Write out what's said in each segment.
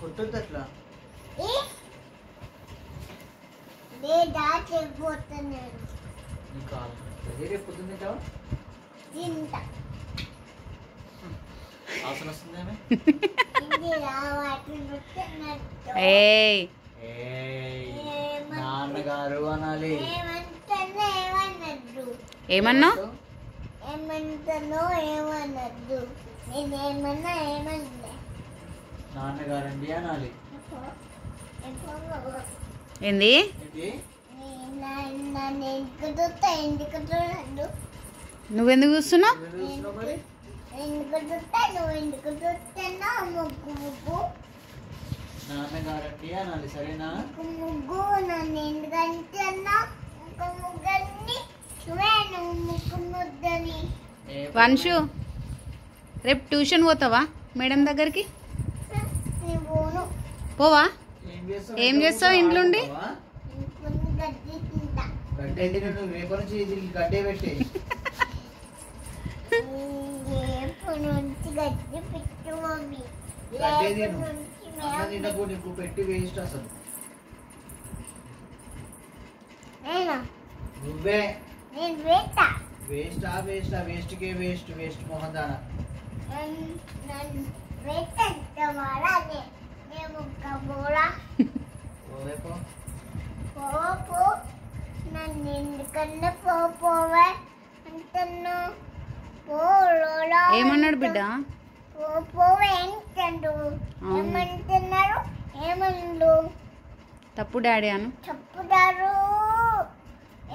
కొట్టొద్దు అట్లా. రేపు పొద్దున్న తింటావా? ఆసన వస్తుందేమే. నాన్నగారు అనాలి. ఏమన్నా నాన్నగారండి అనాలి. ఏంది? నువ్వెందుకు చూస్తున్నావు? నాన్నగారండి అనాలి, సరేనా? వంశు, రేపు ట్యూషన్ పోతావా మేడం దగ్గరికి? పోవా? ఏం చేస్తావు ఇంట్లో ఉండి? రేపటి నుంచి గడ్డే పెట్టి నీకు పెట్టి వేస్ట్. అసలు నువ్వే వేస్టా వేస్టా వేస్ట్కే వేస్ట్ వేస్ట్ మోహన్ దానా. ఏమన్నాడు బిడ్డ? తప్పు డాడీ అను. చెప్పుదారు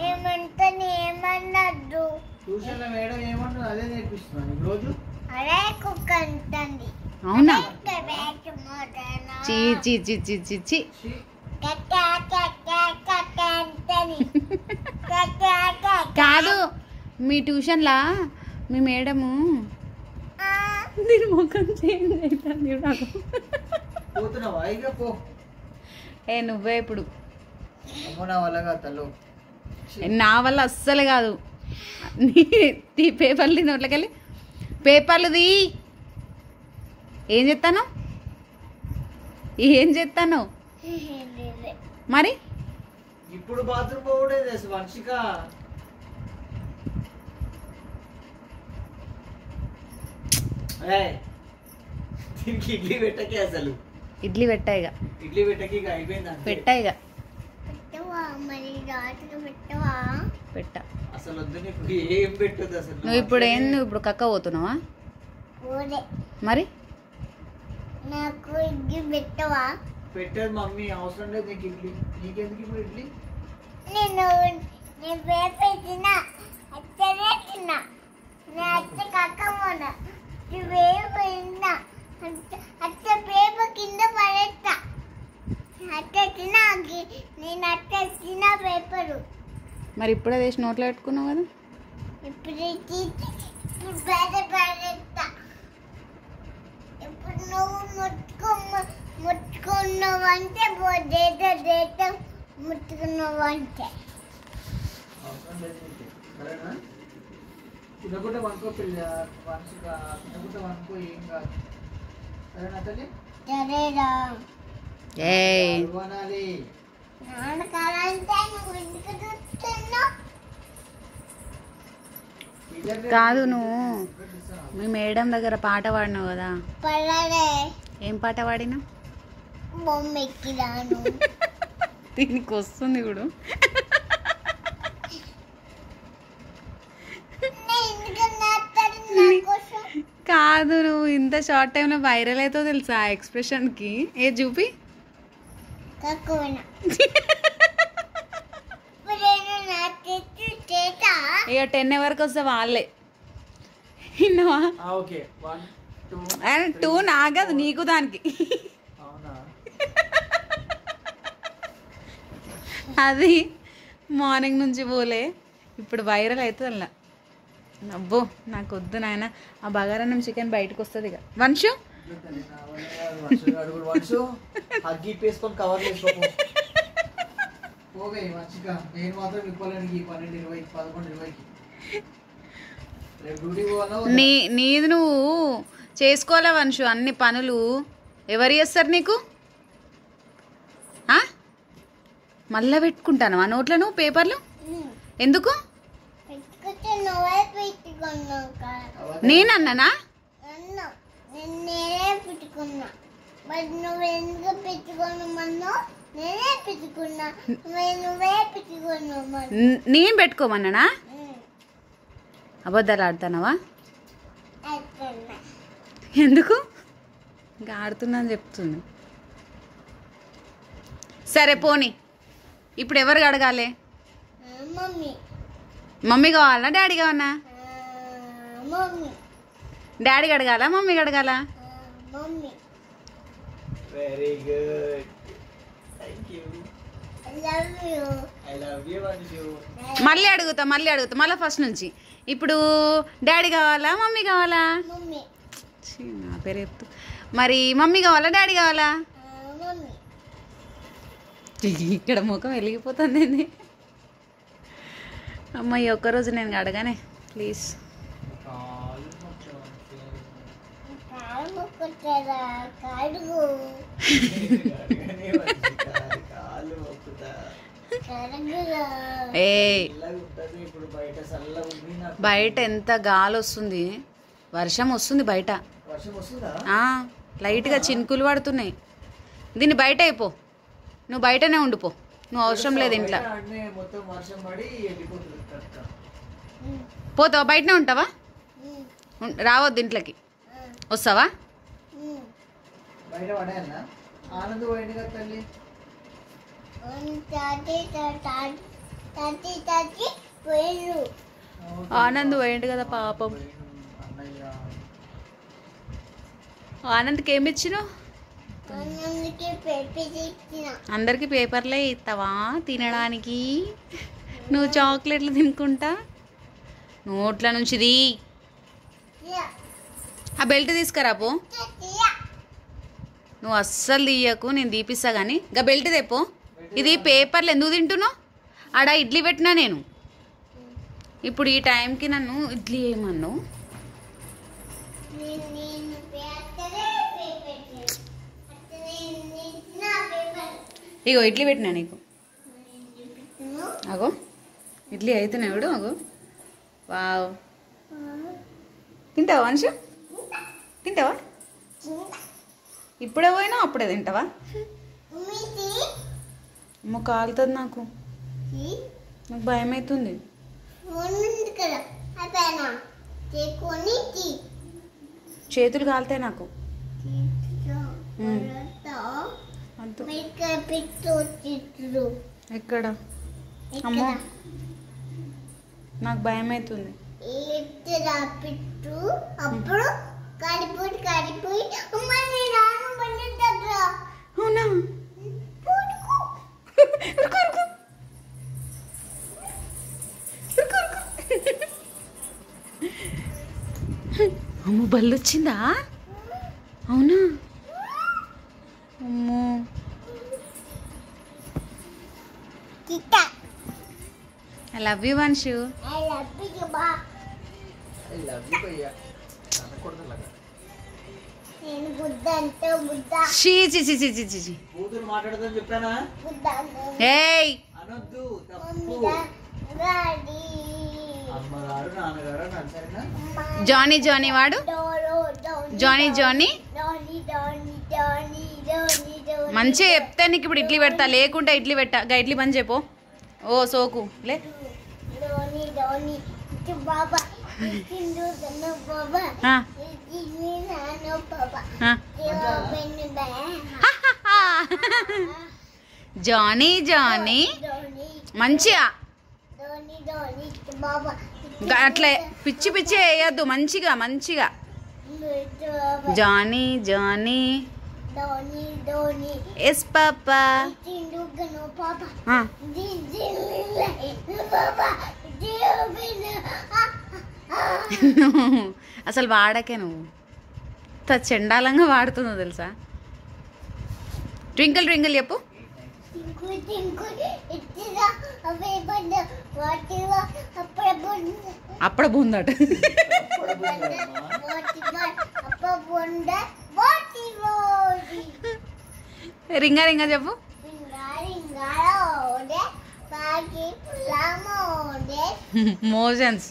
ఏమన్నద్దు. ట్యూషన్ లో మేడం ఏమన్నా అదే నేర్పిస్తున్నాను రోజు. అదే కుక్క అంటుంది. అవునా? చీ చీ చీ చీ చీ చీ. కాదు, మీ ట్యూషన్లా మీ మేడము దీని ముఖం చేంజ్ అవుతుంది. ఏ నువ్వే ఇప్పుడు. నా వల్ల అస్సలు కాదు. నీ పేపర్లు నోట్లకెళ్ళి పేపర్లుది. ఏం చెప్తాను మరి? ఇప్పుడు బాత్రూమ్ పోవడే వంశిక. దీనికి ఇడ్లీ పెట్టకే. అసలు ఇడ్లీ పెట్టాయిగా. ఇడ్లీ పెట్టకి అయిపోయింది. పెట్టాయిగా. పెట్ట. అసలు వద్దు నీకు ఏం పెట్టదు. అసలు నువ్వు ఇప్పుడు నువ్వు ఇప్పుడు కక్క పోతున్నావా మరి? నాకు ఇడ్లీ పెట్టవా? పెట్టదు మమ్మీ, అవసరం లేదు నీకు ఇడ్లీ. నీకెందుకు ఇప్పుడు ఇడ్లీ? నేను వేపేసిన అచ్చనే తిన్నా. నేను అచ్చ కక్కమోనా వేపేసిన అచ్చ పేపర్ కింద పడేస్తా. అచ్చ తిన్నా నేను అచ్చ తిన్న పేపరు. మరి ఇప్పుడే వేసి నోట్లో పెట్టుకున్నావు కదా. ఇప్పుడు పడేస్తా. ఇప్పుడు నువ్వు ముట్టుకున్నావంటే ముట్టుకున్నావంటే తినకుండా వనుకో పిల్ల. తినకుండా వనుకో, ఏం కాదు. సరేనా తల్లి? సరేరా. కాదు, నువ్వు మీ మేడం దగ్గర పాట పాడినావు కదా. ఏం పాట పాడినా? బొమ్మెక్కిరాను. దీనికి వస్తుంది ఇప్పుడు. కాదు, నువ్వు ఇంత షార్ట్ టైంలో వైరల్ అవుతావు తెలుసా ఆ ఎక్స్ప్రెషన్కి. ఏ చూపి. ఇక 10 వరకు వస్తే వాళ్ళే. విన్నావా? 2 నాగదు నీకు దానికి. అది మార్నింగ్ నుంచి పోలే, ఇప్పుడు వైరల్ అవుతుంది అలా. అబ్బో నాకు వద్దు నాయన. ఆ బగారన్నం చికెన్ బయటకు వస్తుంది ఇక. వంశు నీది నువ్వు చేసుకోవాలా వంశు. అన్ని పనులు ఎవరు చేస్తారు నీకు? మళ్ళా పెట్టుకుంటాను ఆ నోట్లను పేపర్లు ఎందుకు? నేనన్నానా? నేను పెట్టుకోమన్నానా? అబద్ధాలు ఆడుతున్నావా? ఎందుకు? ఇంకా ఆడుతున్నా అని చెప్తుంది. సరే పోనీ, ఇప్పుడు ఎవరికి అడగాలి? మమ్మీ కావాలా డాడీ కావాలా? డాడీకి అడగాల మమ్మీకి అడగాల? Very good, thank you, I love you Anju. మళ్ళీ అడుగుతా మళ్ళీ ఫస్ట్ నుంచి. ఇప్పుడు డాడీ కావాలా మమ్మీ కావాలా? నా పేరు చెప్తూ. మరి మమ్మీ కావాలా డాడీ కావాలా? ఇక్కడ ముఖం వెలిగిపోతుంది. అమ్మాయి ఒక్కరోజు నేను అడగానే ప్లీజ్. బయట ఎంత గాలి వస్తుంది, వర్షం వస్తుంది బయట. లైట్గా చినుకులు పడుతున్నాయి. దీన్ని బయట అయిపో, నువ్వు బయటనే ఉండిపో, నువ్వు అవసరం లేదు ఇంట్లో. పోతావా? బయటనే ఉంటావా? రావద్దు ఇంట్లోకి, వస్తావా? ఆనంద్ పోయిండు కదా పాపం. ఆనంద్కి ఏమి ఇచ్చినావు? అందరికి పేపర్లే ఇస్తావా తినడానికి? నువ్వు చాక్లెట్లు తినుకుంటా నోట్ల నుంచిది. ఆ బెల్ట్ తీసుకురా పో. నువ్వు అస్సలు తీయకు, నేను తీపిస్తా. కానీ ఇంకా బెల్ట్ తెపో. ఇది పేపర్లు ఎందుకు తింటున్నావు? ఆడ ఇడ్లీ పెట్టినా నేను. ఇప్పుడు ఈ టైంకి నన్ను ఇడ్లీ వేయమన్నావు. ఇగో ఇడ్లీ పెట్టినా నీకు. అగో ఇడ్లీ అయితేనే ఎవడు. అగో వావ్, తింటావా అంశు? తింటావా? ఇప్పుడే పోయినా అప్పుడే తింటావా? అమ్మ కాలుతుంది నాకు, నాకు భయం అవుతుంది. చేతులు కాలుతాయి నాకు. ఎక్కడ? అమ్మో నాకు భయం అవుతుంది. అవునా? అమ్మో బల్లు వచ్చిందా? అవునా? అమ్మో I love you Vamshu. Johnny Johnny వాడు జానీ జానీ మంచిగా చెప్తే నీకు ఇప్పుడు ఇడ్లీ పెడతా, లేకుంటే ఇడ్లీ పెట్టా. ఇడ్లీ పని చెప్పు. ఓ సోకు లే. జానీ జానీ మంచిగా అట్లా పిచ్చి పిచ్చి వేయద్దు, మంచిగా మంచిగా. జానీ జానీ ఎస్ పాపా. అసలు వాడకే నువ్వు, చండాలంగా వాడుతుందో తెలుసా. ట్వింకిల్ ట్వింకిల్ చెప్పు. అప్పుడు బూందట. రింగా రింగా చెప్పు. మోషన్స్.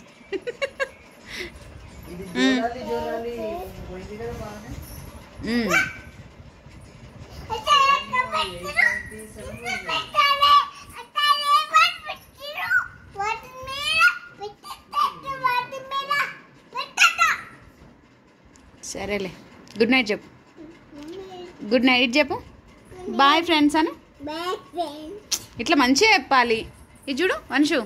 సరేలే, గుడ్ నైట్ చెప్పు. గుడ్ నైట్ చెప్పు. బాయ్ ఫ్రెండ్స్ అను. ఇట్లా మంచిగా చెప్పాలి. ఇది చూడు వంశు,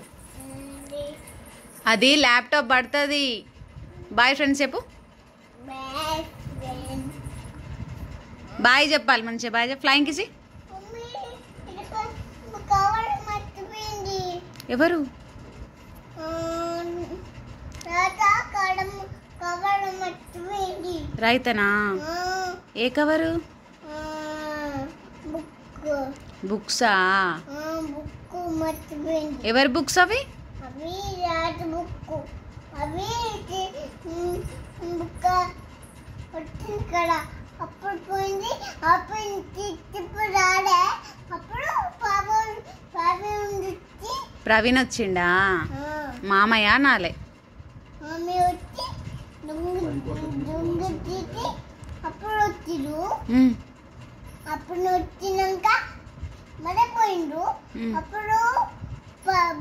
అది ల్యాప్టాప్ పడుతుంది. బాయ్ ఫ్రెండ్స్ చెప్పు. బాయ్ చెప్పాలి మంచిగా. బాయ్ చెప్పు. ఫ్లయింగ్ కిసి. ఎవరు? రైతనా? ఏ కవరు? బుక్సా? ఎవరి బుక్స్ అవి? అప్పుడు పోయింది. అప్పుడు రాలే. అప్పుడు ప్రవీణ్ వచ్చిండా? మామయ్య నాలే. మమ్మీ వచ్చి అప్పుడు వచ్చిరు. అప్పుడు వచ్చినాక మళ్ళీ పోయిండ్రు. అప్పుడు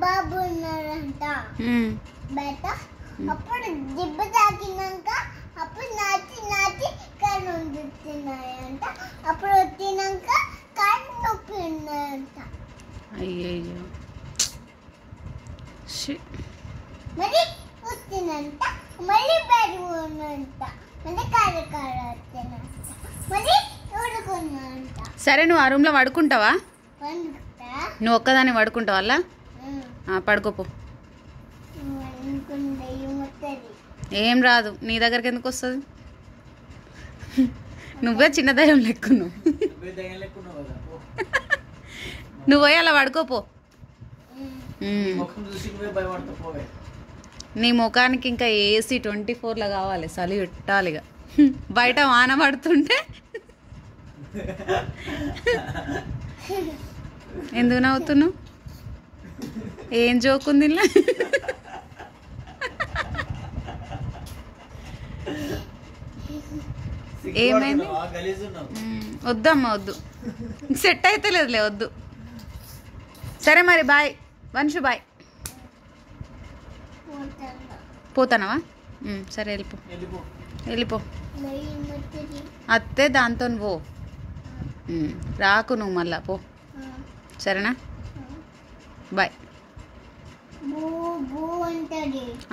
బాబు ఉన్నారంట బయట. అప్పుడు దెబ్బ తాకినాక అప్పుడు నాచి నాచి కళ్ళు వస్తున్నాయంట. అప్పుడు వచ్చినాక కళ్ళు నొప్పి ఉన్నాయంట. అయ్యయ్యో. మరి వచ్చినంత మళ్ళీ పెరుగునంట. మళ్ళీ కాళ్ళ వచ్చినంత మళ్ళీ ఊరుకున్నంట. సరే, నువ్వు ఆ రూమ్లో పడుకుంటావా? నువ్వు ఒక్కదాన్ని పడుకుంటావా? అలా పడుకోపో. ఏం రాదు, నీ దగ్గరికి ఎందుకు వస్తుంది? నువ్వే చిన్న దయ్యం లెక్కున్నావు. నువ్వు పోయి అలా పడుకోపో. నీ ముఖానికి ఇంకా ఏసీ 24లో కావాలి. చలి పెట్టాలిగా. బయట వాన పడుతుంటే ఎందుకు నవ్వుతున్నావు? ఏం జోకుంది ఇలా? ఏమైంది? వద్దమ్మా వద్దు, సెట్ అయితే లేదులే, వద్దు. సరే మరి బాయ్ వంశు. బాయ్. పోతానవా? సరే వెళ్ళిపో. వెళ్ళిపో. అత్తే దాంతో పో. రాకు నువ్వు మళ్ళా పో. సరేనా? బాయ్.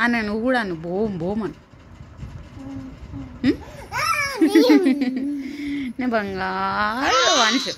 అన్న నువ్వు కూడా అను బోమ్ బోమను. నే బంగారు వంశు.